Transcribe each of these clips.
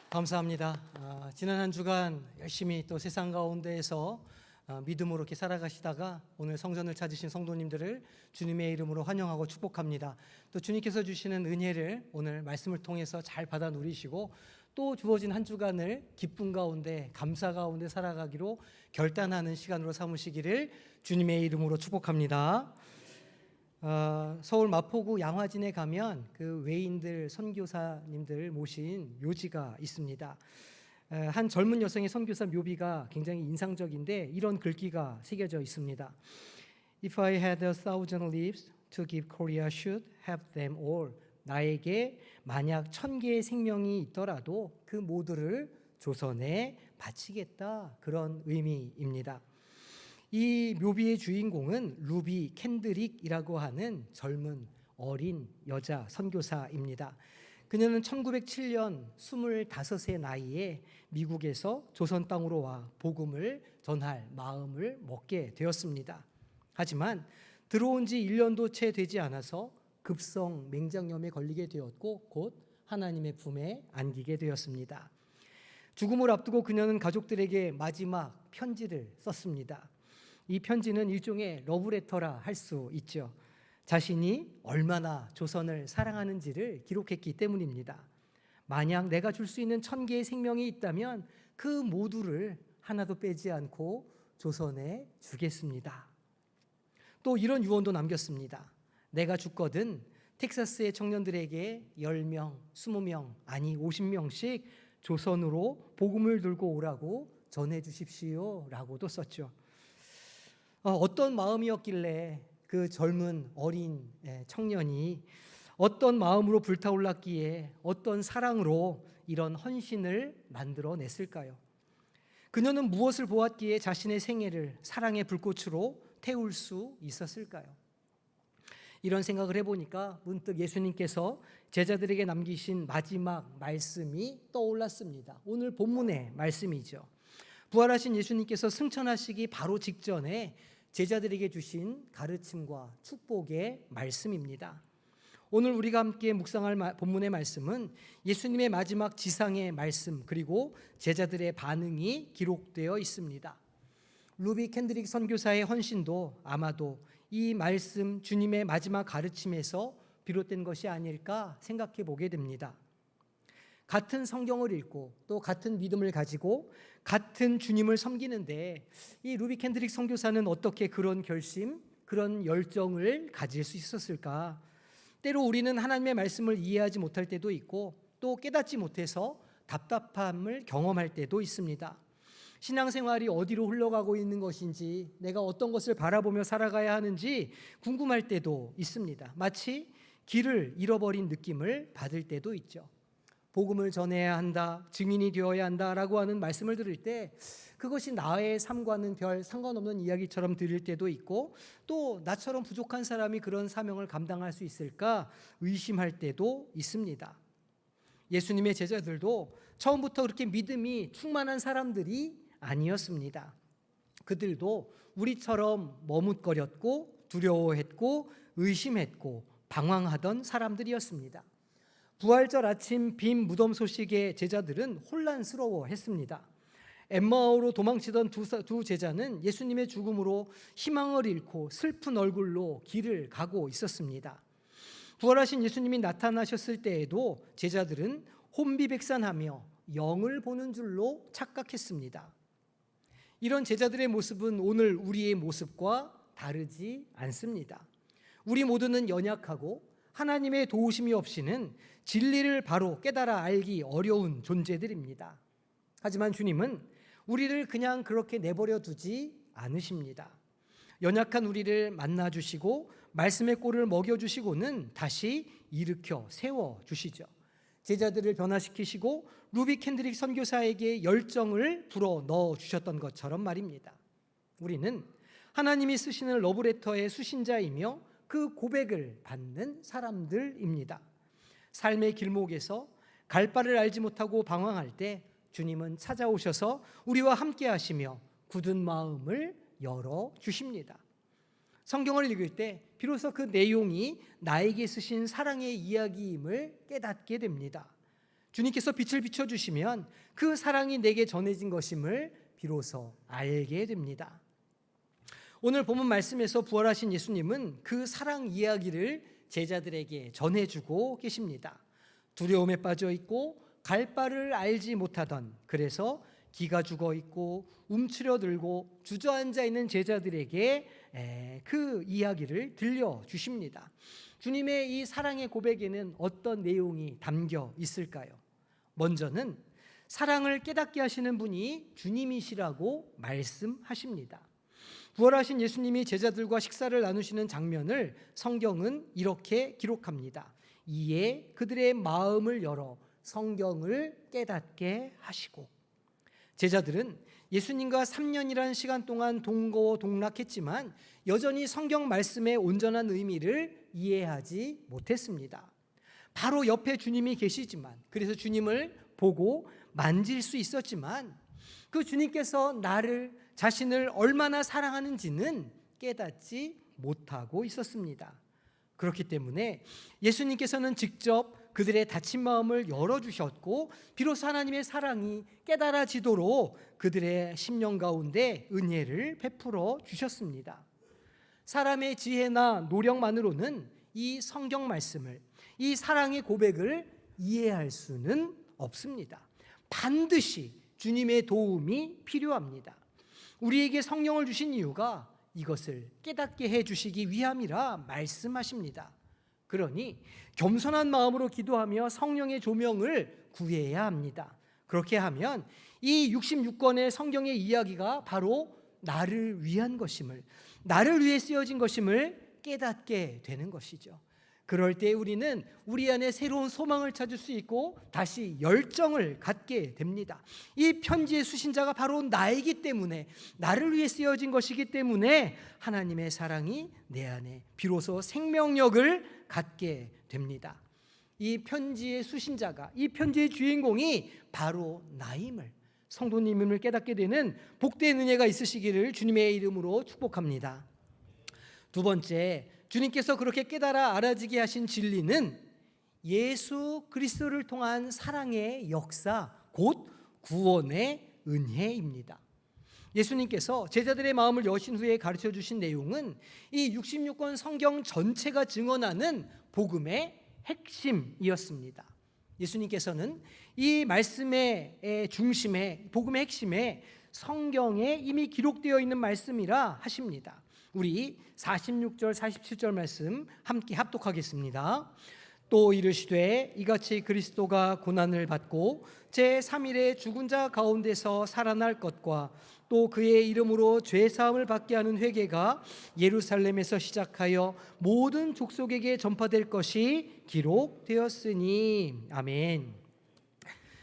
감사합니다. 지난 한 주간 열심히 또 세상 가운데에서 믿음으로 이렇게 살아가시다가 오늘 성전을 찾으신 성도님들을 주님의 이름으로 환영하고 축복합니다. 또 주님께서 주시는 은혜를 오늘 말씀을 통해서 잘 받아 누리시고 또 주어진 한 주간을 기쁨 가운데 감사 가운데 살아가기로 결단하는 시간으로 삼으시기를 주님의 이름으로 축복합니다. 서울 마포구 양화진에 가면 그 외인들 선교사님들 모신 묘지가 있습니다. 한 젊은 여성의 선교사 묘비가 굉장히 인상적인데 이런 글귀가 새겨져 있습니다. If I had 1,000 lives to give Korea, should have them all. 나에게 만약 1,000개의 생명이 있더라도 그 모두를 조선에 바치겠다, 그런 의미입니다. 이 묘비의 주인공은 루비 캔드릭이라고 하는 젊은 어린 여자 선교사입니다. 그녀는 1907년 25세 나이에 미국에서 조선 땅으로 와 복음을 전할 마음을 먹게 되었습니다. 하지만 들어온 지 1년도 채 되지 않아서 급성 맹장염에 걸리게 되었고 곧 하나님의 품에 안기게 되었습니다. 죽음을 앞두고 그녀는 가족들에게 마지막 편지를 썼습니다. 이 편지는 일종의 러브레터라 할 수 있죠. 자신이 얼마나 조선을 사랑하는지를 기록했기 때문입니다. 만약 내가 줄 수 있는 1,000개의 생명이 있다면 그 모두를 하나도 빼지 않고 조선에 주겠습니다. 또 이런 유언도 남겼습니다. 내가 죽거든 텍사스의 청년들에게 10명, 20명, 아니 50명씩 조선으로 복음을 들고 오라고 전해 주십시오 라고도 썼죠. 어떤 마음이었길래 그 젊은 어린 청년이 어떤 마음으로 불타올랐기에 어떤 사랑으로 이런 헌신을 만들어냈을까요? 그녀는 무엇을 보았기에 자신의 생애를 사랑의 불꽃으로 태울 수 있었을까요? 이런 생각을 해보니까 문득 예수님께서 제자들에게 남기신 마지막 말씀이 떠올랐습니다. 오늘 본문의 말씀이죠. 부활하신 예수님께서 승천하시기 바로 직전에 제자들에게 주신 가르침과 축복의 말씀입니다. 오늘 우리가 함께 묵상할 본문의 말씀은 예수님의 마지막 지상의 말씀 그리고 제자들의 반응이 기록되어 있습니다. 루비 캔드릭 선교사의 헌신도 아마도 이 말씀 주님의 마지막 가르침에서 비롯된 것이 아닐까 생각해 보게 됩니다. 같은 성경을 읽고 또 같은 믿음을 가지고 같은 주님을 섬기는데 이 루비 캔드릭 선교사는 어떻게 그런 결심, 그런 열정을 가질 수 있었을까? 때로 우리는 하나님의 말씀을 이해하지 못할 때도 있고 또 깨닫지 못해서 답답함을 경험할 때도 있습니다. 신앙생활이 어디로 흘러가고 있는 것인지, 내가 어떤 것을 바라보며 살아가야 하는지 궁금할 때도 있습니다. 마치 길을 잃어버린 느낌을 받을 때도 있죠. 복음을 전해야 한다, 증인이 되어야 한다라고 하는 말씀을 들을 때 그것이 나의 삶과는 별 상관없는 이야기처럼 들릴 때도 있고 또 나처럼 부족한 사람이 그런 사명을 감당할 수 있을까 의심할 때도 있습니다. 예수님의 제자들도 처음부터 그렇게 믿음이 충만한 사람들이 아니었습니다. 그들도 우리처럼 머뭇거렸고 두려워했고 의심했고 방황하던 사람들이었습니다. 부활절 아침 빈 무덤 소식에 제자들은 혼란스러워했습니다. 엠마오로 도망치던 두 제자는 예수님의 죽음으로 희망을 잃고 슬픈 얼굴로 길을 가고 있었습니다. 부활하신 예수님이 나타나셨을 때에도 제자들은 혼비백산하며 영을 보는 줄로 착각했습니다. 이런 제자들의 모습은 오늘 우리의 모습과 다르지 않습니다. 우리 모두는 연약하고 하나님의 도우심이 없이는 진리를 바로 깨달아 알기 어려운 존재들입니다. 하지만 주님은 우리를 그냥 그렇게 내버려 두지 않으십니다. 연약한 우리를 만나주시고 말씀의 꼴을 먹여주시고는 다시 일으켜 세워주시죠. 제자들을 변화시키시고 루비 캔드릭 선교사에게 열정을 불어 넣어주셨던 것처럼 말입니다. 우리는 하나님이 쓰시는 러브레터의 수신자이며 그 고백을 받는 사람들입니다. 삶의 길목에서 갈 바를 알지 못하고 방황할 때 주님은 찾아오셔서 우리와 함께 하시며 굳은 마음을 열어주십니다. 성경을 읽을 때 비로소 그 내용이 나에게 쓰신 사랑의 이야기임을 깨닫게 됩니다. 주님께서 빛을 비춰주시면 그 사랑이 내게 전해진 것임을 비로소 알게 됩니다. 오늘 본문 말씀에서 부활하신 예수님은 그 사랑 이야기를 제자들에게 전해주고 계십니다. 두려움에 빠져 있고 갈 바를 알지 못하던, 그래서 기가 죽어 있고 움츠려들고 주저앉아 있는 제자들에게 그 이야기를 들려주십니다. 주님의 이 사랑의 고백에는 어떤 내용이 담겨 있을까요? 먼저는 사랑을 깨닫게 하시는 분이 주님이시라고 말씀하십니다. 부활하신 예수님이 제자들과 식사를 나누시는 장면을 성경은 이렇게 기록합니다. 이에 그들의 마음을 열어 성경을 깨닫게 하시고. 제자들은 예수님과 3년이라는 시간 동안 동고동락했지만 여전히 성경 말씀의 온전한 의미를 이해하지 못했습니다. 바로 옆에 주님이 계시지만, 그래서 주님을 보고 만질 수 있었지만 그 주님께서 자신을 얼마나 사랑하는지는 깨닫지 못하고 있었습니다. 그렇기 때문에 예수님께서는 직접 그들의 닫힌 마음을 열어주셨고 비로소 하나님의 사랑이 깨달아지도록 그들의 심령 가운데 은혜를 베풀어 주셨습니다. 사람의 지혜나 노력만으로는 이 성경 말씀을, 이 사랑의 고백을 이해할 수는 없습니다. 반드시 주님의 도움이 필요합니다. 우리에게 성령을 주신 이유가 이것을 깨닫게 해주시기 위함이라 말씀하십니다. 그러니 겸손한 마음으로 기도하며 성령의 조명을 구해야 합니다. 그렇게 하면 이 66권의 성경의 이야기가 바로 나를 위한 것임을, 나를 위해 쓰여진 것임을 깨닫게 되는 것이죠. 그럴 때 우리는 우리 안에 새로운 소망을 찾을 수 있고 다시 열정을 갖게 됩니다. 이 편지의 수신자가 바로 나이기 때문에, 나를 위해 쓰여진 것이기 때문에 하나님의 사랑이 내 안에 비로소 생명력을 갖게 됩니다. 이 편지의 수신자가, 이 편지의 주인공이 바로 나임을, 성도님임을 깨닫게 되는 복된 은혜가 있으시기를 주님의 이름으로 축복합니다. 두 번째, 주님께서 그렇게 깨달아 알아지게 하신 진리는 예수 그리스도를 통한 사랑의 역사, 곧 구원의 은혜입니다. 예수님께서 제자들의 마음을 여신 후에 가르쳐 주신 내용은 이 66권 성경 전체가 증언하는 복음의 핵심이었습니다. 예수님께서는 이 말씀의 중심에, 복음의 핵심에 성경에 이미 기록되어 있는 말씀이라 하십니다. 우리 46절 47절 말씀 함께 합독하겠습니다. 또 이르시되 이같이 그리스도가 고난을 받고 제3일에 죽은 자 가운데서 살아날 것과 또 그의 이름으로 죄사함을 받게 하는 회개가 예루살렘에서 시작하여 모든 족속에게 전파될 것이 기록되었으니. 아멘.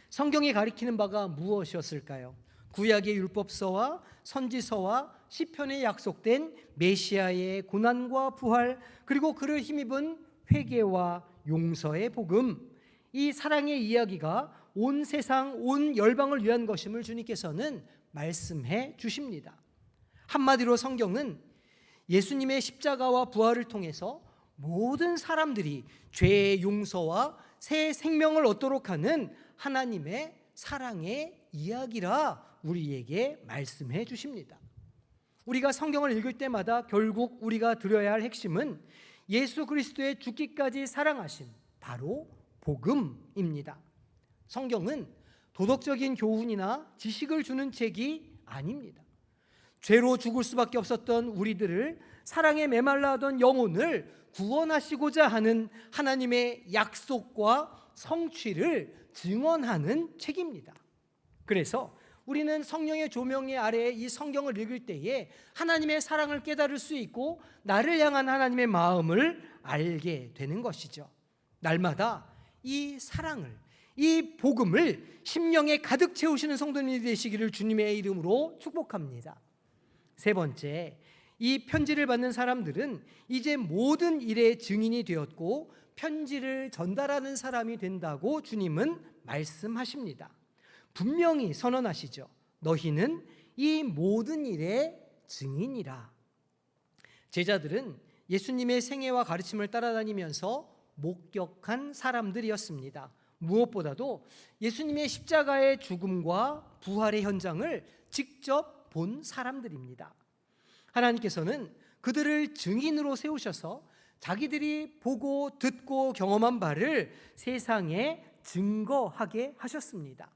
성경이 가리키는 바가 무엇이었을까요? 구약의 율법서와 선지서와 시편에 약속된 메시아의 고난과 부활, 그리고 그를 힘입은 회개와 용서의 복음, 이 사랑의 이야기가 온 세상, 온 열방을 위한 것임을 주님께서는 말씀해 주십니다. 한마디로 성경은 예수님의 십자가와 부활을 통해서 모든 사람들이 죄의 용서와 새 생명을 얻도록 하는 하나님의 사랑의 이야기라 우리에게 말씀해 주십니다. 우리가 성경을 읽을 때마다 결국 우리가 들어야 할 핵심은 예수 그리스도의 죽기까지 사랑하신 바로 복음입니다. 성경은 도덕적인 교훈이나 지식을 주는 책이 아닙니다. 죄로 죽을 수밖에 없었던 우리들을, 사랑에 메말라 하던 영혼을 구원하시고자 하는 하나님의 약속과 성취를 증언하는 책입니다. 그래서 우리는 성령의 조명 아래에 이 성경을 읽을 때에 하나님의 사랑을 깨달을 수 있고 나를 향한 하나님의 마음을 알게 되는 것이죠. 날마다 이 사랑을, 이 복음을 심령에 가득 채우시는 성도님이 되시기를 주님의 이름으로 축복합니다. 세 번째, 이 편지를 받는 사람들은 이제 모든 일의 증인이 되었고 편지를 전달하는 사람이 된다고 주님은 말씀하십니다. 분명히 선언하시죠. 너희는 이 모든 일의 증인이라. 제자들은 예수님의 생애와 가르침을 따라다니면서 목격한 사람들이었습니다. 무엇보다도 예수님의 십자가의 죽음과 부활의 현장을 직접 본 사람들입니다. 하나님께서는 그들을 증인으로 세우셔서 자기들이 보고 듣고 경험한 바를 세상에 증거하게 하셨습니다.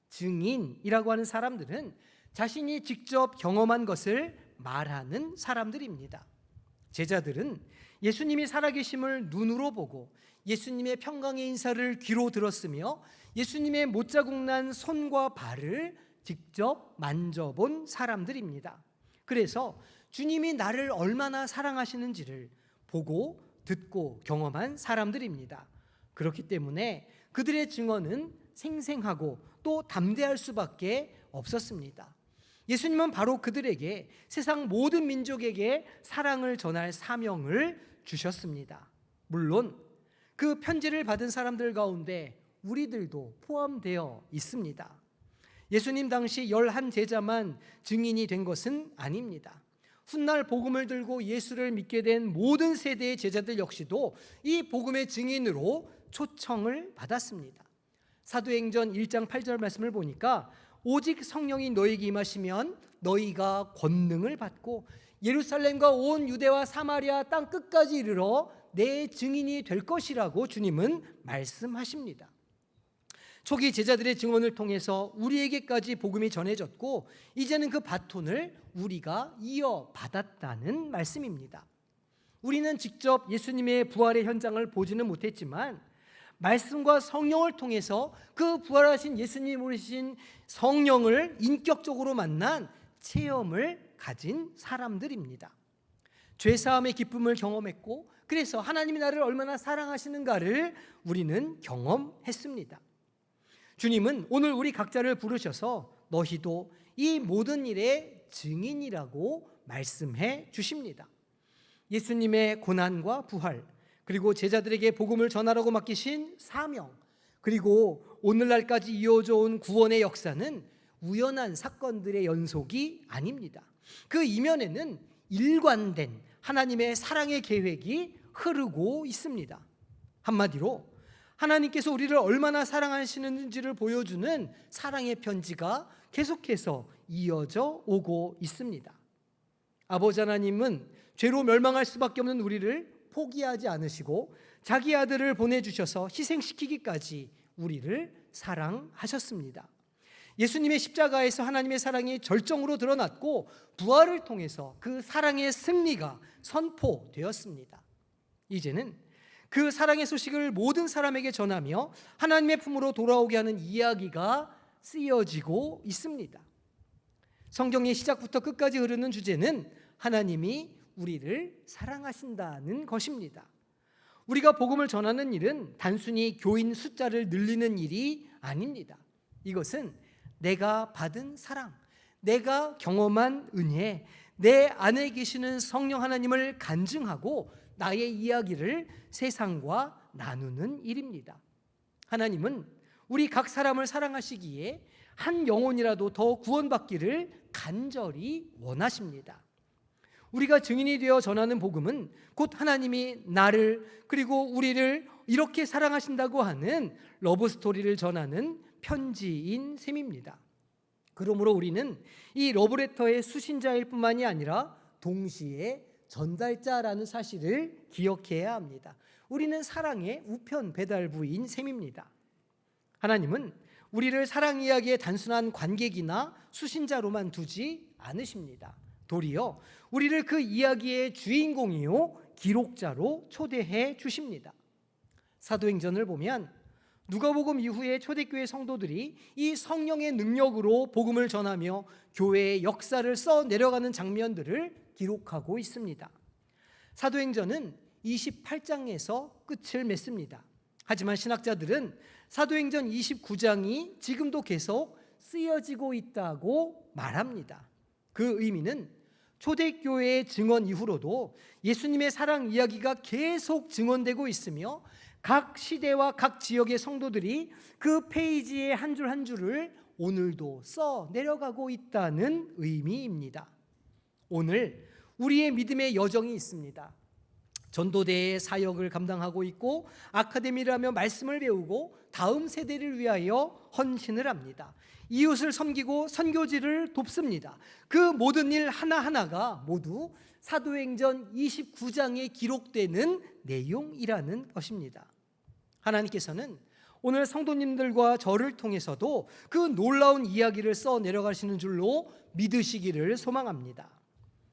증인이라고 하는 사람들은 자신이 직접 경험한 것을 말하는 사람들입니다. 제자들은 예수님이 살아계심을 눈으로 보고 예수님의 평강의 인사를 귀로 들었으며 예수님의 못자국난 손과 발을 직접 만져본 사람들입니다. 그래서 주님이 나를 얼마나 사랑하시는지를 보고 듣고 경험한 사람들입니다. 그렇기 때문에 그들의 증언은 생생하고 또 담대할 수밖에 없었습니다. 예수님은 바로 그들에게 세상 모든 민족에게 사랑을 전할 사명을 주셨습니다. 물론 그 편지를 받은 사람들 가운데 우리들도 포함되어 있습니다. 예수님 당시 11제자만 증인이 된 것은 아닙니다. 훗날 복음을 들고 예수를 믿게 된 모든 세대의 제자들 역시도 이 복음의 증인으로 초청을 받았습니다. 사도행전 1장 8절 말씀을 보니까 오직 성령이 너희에게 임하시면 너희가 권능을 받고 예루살렘과 온 유대와 사마리아 땅 끝까지 이르러 내 증인이 될 것이라고 주님은 말씀하십니다. 초기 제자들의 증언을 통해서 우리에게까지 복음이 전해졌고 이제는 그 바톤을 우리가 이어받았다는 말씀입니다. 우리는 직접 예수님의 부활의 현장을 보지는 못했지만 말씀과 성령을 통해서 그 부활하신 예수님 오신 성령을 인격적으로 만난 체험을 가진 사람들입니다. 죄사함의 기쁨을 경험했고 그래서 하나님이 나를 얼마나 사랑하시는가를 우리는 경험했습니다. 주님은 오늘 우리 각자를 부르셔서 너희도 이 모든 일의 증인이라고 말씀해 주십니다. 예수님의 고난과 부활, 그리고 제자들에게 복음을 전하라고 맡기신 사명, 그리고 오늘날까지 이어져 온 구원의 역사는 우연한 사건들의 연속이 아닙니다. 그 이면에는 일관된 하나님의 사랑의 계획이 흐르고 있습니다. 한마디로 하나님께서 우리를 얼마나 사랑하시는지를 보여주는 사랑의 편지가 계속해서 이어져 오고 있습니다. 아버지 하나님은 죄로 멸망할 수밖에 없는 우리를 포기하지 않으시고 자기 아들을 보내주셔서 희생시키기까지 우리를 사랑하셨습니다. 예수님의 십자가에서 하나님의 사랑이 절정으로 드러났고 부활을 통해서 그 사랑의 승리가 선포되었습니다. 이제는 그 사랑의 소식을 모든 사람에게 전하며 하나님의 품으로 돌아오게 하는 이야기가 쓰여지고 있습니다. 성경의 시작부터 끝까지 흐르는 주제는 하나님이 우리를 사랑하신다는 것입니다. 우리가 복음을 전하는 일은 단순히 교인 숫자를 늘리는 일이 아닙니다. 이것은 내가 받은 사랑, 내가 경험한 은혜, 내 안에 계시는 성령 하나님을 간증하고 나의 이야기를 세상과 나누는 일입니다. 하나님은 우리 각 사람을 사랑하시기에 한 영혼이라도 더 구원받기를 간절히 원하십니다. 우리가 증인이 되어 전하는 복음은 곧 하나님이 나를 그리고 우리를 이렇게 사랑하신다고 하는 러브스토리를 전하는 편지인 셈입니다. 그러므로 우리는 이 러브레터의 수신자일 뿐만이 아니라 동시에 전달자라는 사실을 기억해야 합니다. 우리는 사랑의 우편 배달부인 셈입니다. 하나님은 우리를 사랑 이야기의 단순한 관객이나 수신자로만 두지 않으십니다. 도리어 우리를 그 이야기의 주인공이요 기록자로 초대해 주십니다. 사도행전을 보면 누가복음 이후에 초대교회 성도들이 이 성령의 능력으로 복음을 전하며 교회의 역사를 써 내려가는 장면들을 기록하고 있습니다. 사도행전은 28장에서 끝을 맺습니다. 하지만 신학자들은 사도행전 29장이 지금도 계속 쓰여지고 있다고 말합니다. 그 의미는 초대교회의 증언 이후로도 예수님의 사랑 이야기가 계속 증언되고 있으며 각 시대와 각 지역의 성도들이 그 페이지의 한 줄 한 줄을 오늘도 써 내려가고 있다는 의미입니다. 오늘 우리의 믿음의 여정이 있습니다. 전도대의 사역을 감당하고 있고 아카데미를 하며 말씀을 배우고 다음 세대를 위하여 헌신을 합니다. 이웃을 섬기고 선교지를 돕습니다. 그 모든 일 하나하나가 모두 사도행전 29장에 기록되는 내용이라는 것입니다. 하나님께서는 오늘 성도님들과 저를 통해서도 그 놀라운 이야기를 써 내려가시는 줄로 믿으시기를 소망합니다.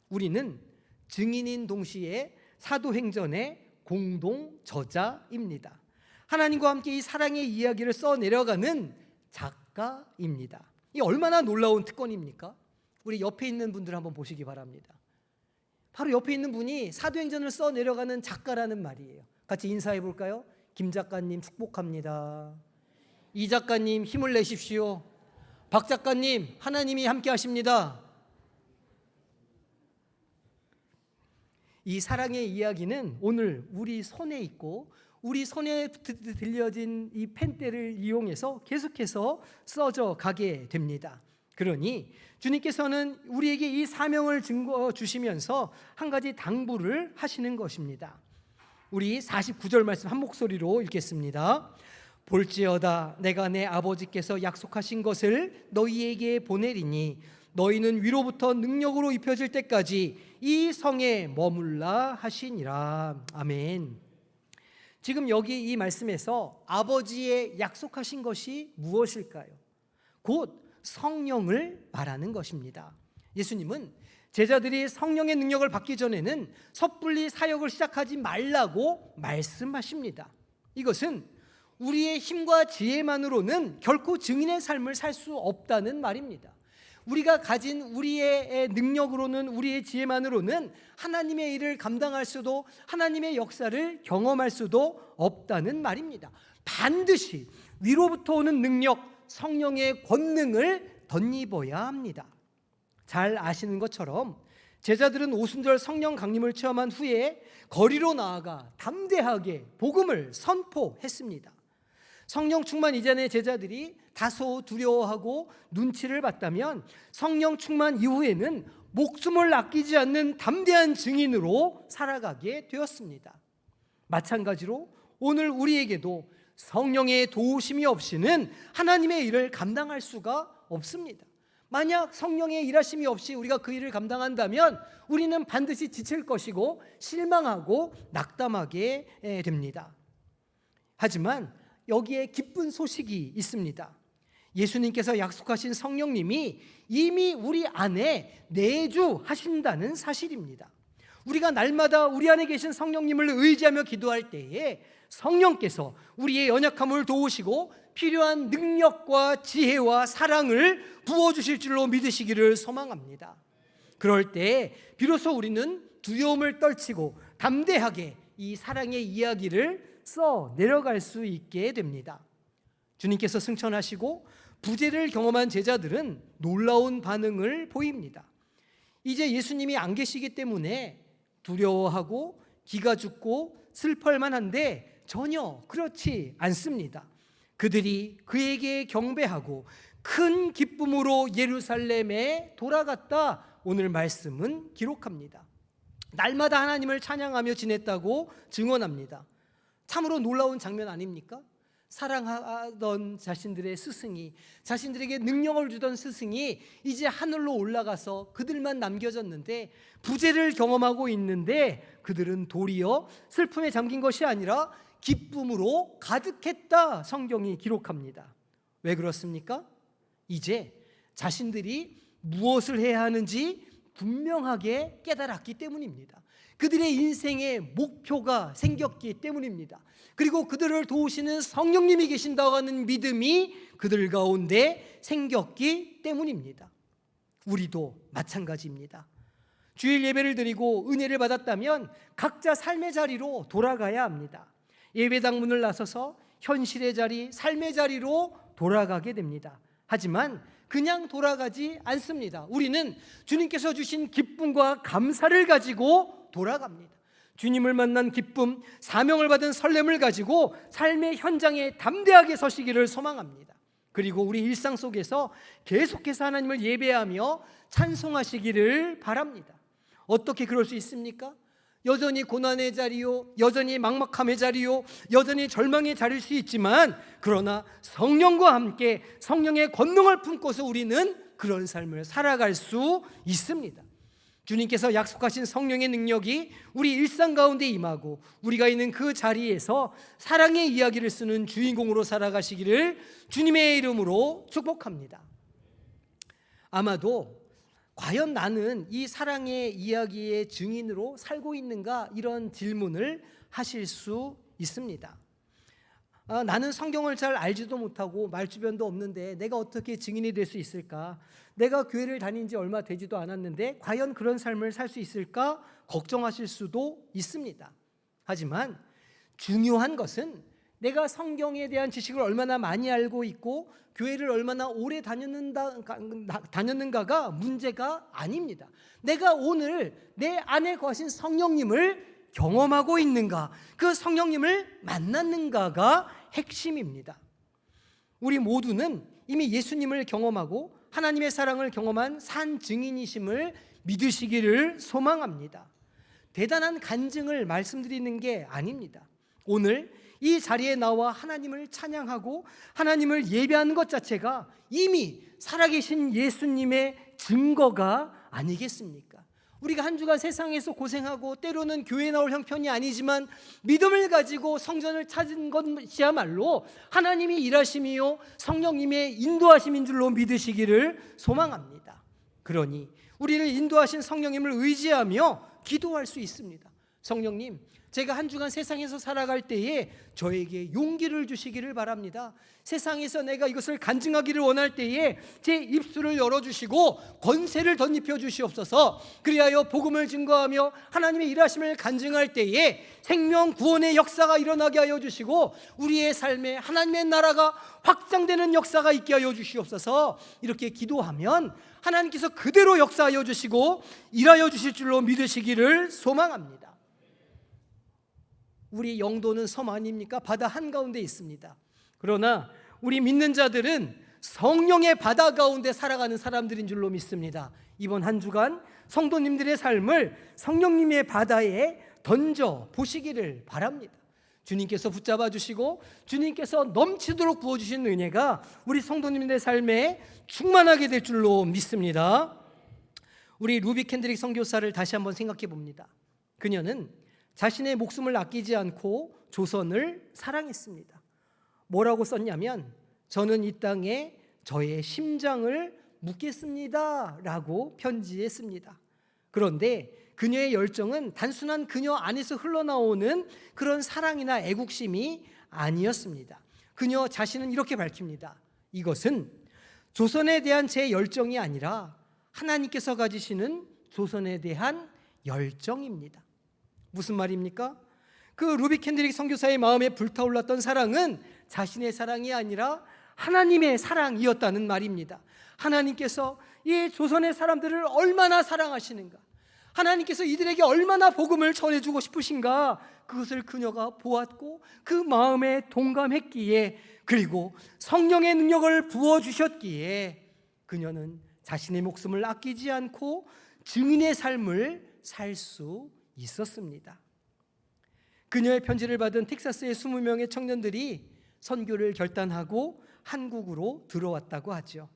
우리는 증인인 동시에 사도행전의 공동 저자입니다. 하나님과 함께 이 사랑의 이야기를 써 내려가는 작가입니다. 이 얼마나 놀라운 특권입니까? 우리 옆에 있는 분들 한번 보시기 바랍니다. 바로 옆에 있는 분이 사도행전을 써 내려가는 작가라는 말이에요. 같이 인사해 볼까요? 김 작가님 축복합니다. 이 작가님 힘을 내십시오. 박 작가님 하나님이 함께 하십니다. 이 사랑의 이야기는 오늘 우리 손에 있고 우리 손에 들려진 이 펜대를 이용해서 계속해서 써져 가게 됩니다. 그러니 주님께서는 우리에게 이 사명을 증거 주시면서 한 가지 당부를 하시는 것입니다. 우리 49절 말씀 한 목소리로 읽겠습니다. 볼지어다 내가 내 아버지께서 약속하신 것을 너희에게 보내리니 너희는 위로부터 능력으로 입혀질 때까지 이 성에 머물라 하시니라. 아멘. 지금 여기 이 말씀에서 아버지의 약속하신 것이 무엇일까요? 곧 성령을 말하는 것입니다. 예수님은 제자들이 성령의 능력을 받기 전에는 섣불리 사역을 시작하지 말라고 말씀하십니다. 이것은 우리의 힘과 지혜만으로는 결코 증인의 삶을 살 수 없다는 말입니다. 우리가 가진 우리의 능력으로는, 우리의 지혜만으로는 하나님의 일을 감당할 수도, 하나님의 역사를 경험할 수도 없다는 말입니다. 반드시 위로부터 오는 능력, 성령의 권능을 덧입어야 합니다. 잘 아시는 것처럼 제자들은 오순절 성령 강림을 체험한 후에 거리로 나아가 담대하게 복음을 선포했습니다. 성령 충만 이전의 제자들이 다소 두려워하고 눈치를 봤다면 성령 충만 이후에는 목숨을 아끼지 않는 담대한 증인으로 살아가게 되었습니다. 마찬가지로 오늘 우리에게도 성령의 도우심이 없이는 하나님의 일을 감당할 수가 없습니다. 만약 성령의 일하심이 없이 우리가 그 일을 감당한다면 우리는 반드시 지칠 것이고 실망하고 낙담하게 됩니다. 하지만 여기에 기쁜 소식이 있습니다. 예수님께서 약속하신 성령님이 이미 우리 안에 내주하신다는 사실입니다. 우리가 날마다 우리 안에 계신 성령님을 의지하며 기도할 때에 성령께서 우리의 연약함을 도우시고 필요한 능력과 지혜와 사랑을 부어주실 줄로 믿으시기를 소망합니다. 그럴 때 비로소 우리는 두려움을 떨치고 담대하게 이 사랑의 이야기를 써 내려갈 수 있게 됩니다. 주님께서 승천하시고 부재를 경험한 제자들은 놀라운 반응을 보입니다. 이제 예수님이 안 계시기 때문에 두려워하고 기가 죽고 슬퍼할 만한데 전혀 그렇지 않습니다. 그들이 그에게 경배하고 큰 기쁨으로 예루살렘에 돌아갔다. 오늘 말씀은 기록합니다. 날마다 하나님을 찬양하며 지냈다고 증언합니다. 참으로 놀라운 장면 아닙니까? 사랑하던 자신들의 스승이, 자신들에게 능력을 주던 스승이 이제 하늘로 올라가서 그들만 남겨졌는데 부재를 경험하고 있는데 그들은 도리어 슬픔에 잠긴 것이 아니라 기쁨으로 가득했다. 성경이 기록합니다. 왜 그렇습니까? 이제 자신들이 무엇을 해야 하는지 분명하게 깨달았기 때문입니다. 그들의 인생의 목표가 생겼기 때문입니다. 그리고 그들을 도우시는 성령님이 계신다고 하는 믿음이 그들 가운데 생겼기 때문입니다. 우리도 마찬가지입니다. 주일 예배를 드리고 은혜를 받았다면 각자 삶의 자리로 돌아가야 합니다. 예배당 문을 나서서 현실의 자리, 삶의 자리로 돌아가게 됩니다. 하지만 그냥 돌아가지 않습니다. 우리는 주님께서 주신 기쁨과 감사를 가지고 돌아갑니다. 주님을 만난 기쁨, 사명을 받은 설렘을 가지고 삶의 현장에 담대하게 서시기를 소망합니다. 그리고 우리 일상 속에서 계속해서 하나님을 예배하며 찬송하시기를 바랍니다. 어떻게 그럴 수 있습니까? 여전히 고난의 자리요, 여전히 막막함의 자리요, 여전히 절망의 자리일 수 있지만, 그러나 성령과 함께 성령의 권능을 품고서 우리는 그런 삶을 살아갈 수 있습니다. 주님께서 약속하신 성령의 능력이 우리 일상 가운데 임하고 우리가 있는 그 자리에서 사랑의 이야기를 쓰는 주인공으로 살아가시기를 주님의 이름으로 축복합니다. 아마도 과연 나는 이 사랑의 이야기의 증인으로 살고 있는가, 이런 질문을 하실 수 있습니다. 나는 성경을 잘 알지도 못하고 말주변도 없는데 내가 어떻게 증인이 될 수 있을까? 내가 교회를 다닌 지 얼마 되지도 않았는데 과연 그런 삶을 살 수 있을까? 걱정하실 수도 있습니다. 하지만 중요한 것은 내가 성경에 대한 지식을 얼마나 많이 알고 있고 교회를 얼마나 오래 다녔는가가 문제가 아닙니다. 내가 오늘 내 안에 거하신 성령님을 경험하고 있는가, 그 성령님을 만났는가가 핵심입니다. 우리 모두는 이미 예수님을 경험하고 하나님의 사랑을 경험한 산 증인이심을 믿으시기를 소망합니다. 대단한 간증을 말씀드리는 게 아닙니다. 오늘 이 자리에 나와 하나님을 찬양하고 하나님을 예배하는 것 자체가 이미 살아계신 예수님의 증거가 아니겠습니까? 우리가 한 주간 세상에서 고생하고 때로는 교회에 나올 형편이 아니지만 믿음을 가지고 성전을 찾은 것이야말로 하나님이 일하심이요 성령님의 인도하심인 줄로 믿으시기를 소망합니다. 그러니 우리를 인도하신 성령님을 의지하며 기도할 수 있습니다. 성령님, 제가 한 주간 세상에서 살아갈 때에 저에게 용기를 주시기를 바랍니다. 세상에서 내가 이것을 간증하기를 원할 때에 제 입술을 열어주시고 권세를 덧입혀 주시옵소서. 그리하여 복음을 증거하며 하나님의 일하심을 간증할 때에 생명 구원의 역사가 일어나게 하여 주시고 우리의 삶에 하나님의 나라가 확장되는 역사가 있게 하여 주시옵소서. 이렇게 기도하면 하나님께서 그대로 역사하여 주시고 일하여 주실 줄로 믿으시기를 소망합니다. 우리 영도는 섬 아닙니까? 바다 한가운데 있습니다. 그러나 우리 믿는 자들은 성령의 바다 가운데 살아가는 사람들인 줄로 믿습니다. 이번 한 주간 성도님들의 삶을 성령님의 바다에 던져 보시기를 바랍니다. 주님께서 붙잡아 주시고 주님께서 넘치도록 부어주신 은혜가 우리 성도님들의 삶에 충만하게 될 줄로 믿습니다. 우리 루비 캔드릭 선교사를 다시 한번 생각해 봅니다. 그녀는 자신의 목숨을 아끼지 않고 조선을 사랑했습니다. 뭐라고 썼냐면, 저는 이 땅에 저의 심장을 묻겠습니다 라고 편지했습니다. 그런데 그녀의 열정은 단순한 그녀 안에서 흘러나오는 그런 사랑이나 애국심이 아니었습니다. 그녀 자신은 이렇게 밝힙니다. 이것은 조선에 대한 제 열정이 아니라 하나님께서 가지시는 조선에 대한 열정입니다. 무슨 말입니까? 그 루비 캔드릭 선교사의 마음에 불타올랐던 사랑은 자신의 사랑이 아니라 하나님의 사랑이었다는 말입니다. 하나님께서 이 조선의 사람들을 얼마나 사랑하시는가, 하나님께서 이들에게 얼마나 복음을 전해주고 싶으신가, 그것을 그녀가 보았고 그 마음에 동감했기에, 그리고 성령의 능력을 부어주셨기에 그녀는 자신의 목숨을 아끼지 않고 증인의 삶을 살 수 있었습니다. 그녀의 편지를 받은 텍사스의 20명의 청년들이 선교를 결단하고 한국으로 들어왔다고 하죠.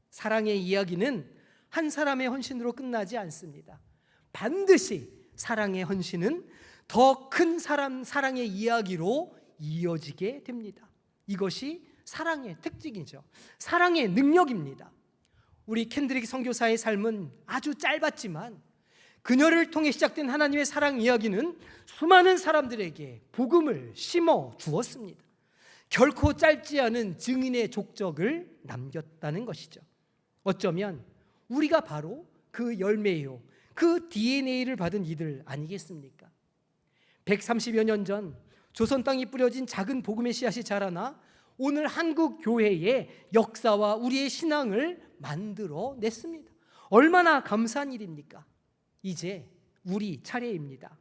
사랑의 이야기는 한 사람의 헌신으로 끝나지 않습니다. 반드시 사랑의 헌신은 더 큰 사랑의 이야기로 이어지게 됩니다. 이것이 사랑의 특징이죠. 사랑의 능력입니다. 우리 캔드릭 선교사의 삶은 아주 짧았지만 그녀를 통해 시작된 하나님의 사랑 이야기는 수많은 사람들에게 복음을 심어 주었습니다. 결코 짧지 않은 증인의 족적을 남겼다는 것이죠. 어쩌면 우리가 바로 그 열매요, 그 DNA를 받은 이들 아니겠습니까? 130여 년 전 조선 땅이 뿌려진 작은 복음의 씨앗이 자라나 오늘 한국 교회의 역사와 우리의 신앙을 만들어 냈습니다. 얼마나 감사한 일입니까? 이제 우리 차례입니다.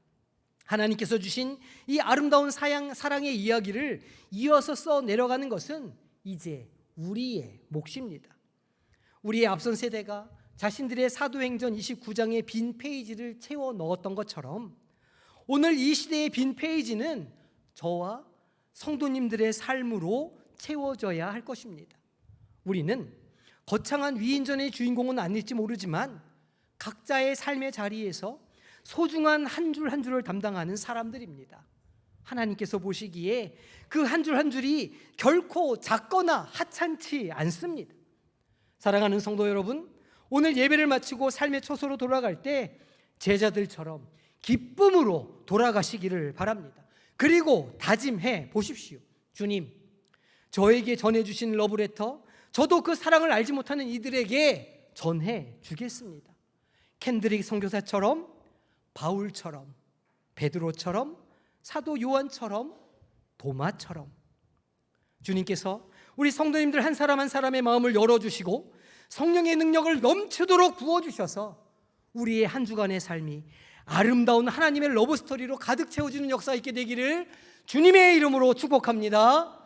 하나님께서 주신 이 아름다운 사랑의 이야기를 이어서 써 내려가는 것은 이제 우리의 몫입니다. 우리의 앞선 세대가 자신들의 사도행전 29장의 빈 페이지를 채워 넣었던 것처럼 오늘 이 시대의 빈 페이지는 저와 성도님들의 삶으로 채워져야 할 것입니다. 우리는 거창한 위인전의 주인공은 아닐지 모르지만 각자의 삶의 자리에서 소중한 한 줄 한 줄을 담당하는 사람들입니다. 하나님께서 보시기에 그 한 줄 한 줄이 결코 작거나 하찮지 않습니다. 사랑하는 성도 여러분, 오늘 예배를 마치고 삶의 초소로 돌아갈 때 제자들처럼 기쁨으로 돌아가시기를 바랍니다. 그리고 다짐해 보십시오. 주님, 저에게 전해주신 러브레터, 저도 그 사랑을 알지 못하는 이들에게 전해 주겠습니다. 켄드릭 선교사처럼, 바울처럼, 베드로처럼, 사도 요한처럼, 도마처럼 주님께서 우리 성도님들 한 사람 한 사람의 마음을 열어주시고 성령의 능력을 넘치도록 부어주셔서 우리의 한 주간의 삶이 아름다운 하나님의 러브스토리로 가득 채워지는 역사 있게 되기를 주님의 이름으로 축복합니다.